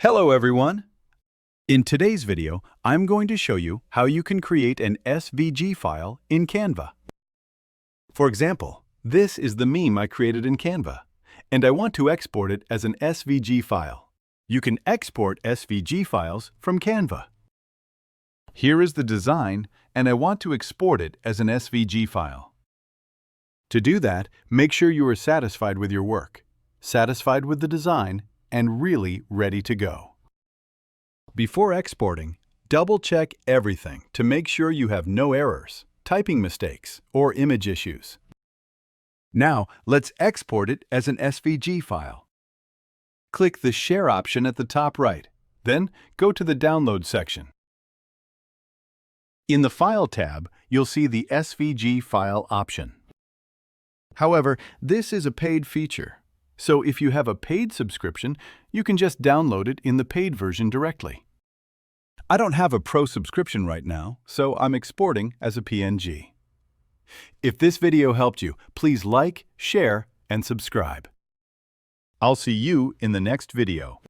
Hello everyone! In today's video, I'm going to show you how you can create an SVG file in Canva. For example, this is the meme I created in Canva, and I want to export it as an SVG file. You can export SVG files from Canva. Here is the design, and I want to export it as an SVG file. To do that, make sure you are satisfied with your work, satisfied with the design, and really ready to go. Before exporting, double-check everything to make sure you have no errors, typing mistakes, or image issues. Now, let's export it as an SVG file. Click the Share option at the top right, then go to the Download section. In the File tab, you'll see the SVG file option. However, this is a paid feature. So if you have a paid subscription, you can just download it in the paid version directly. I don't have a pro subscription right now, so I'm exporting as a PNG. If this video helped you, please like, share, and subscribe. I'll see you in the next video.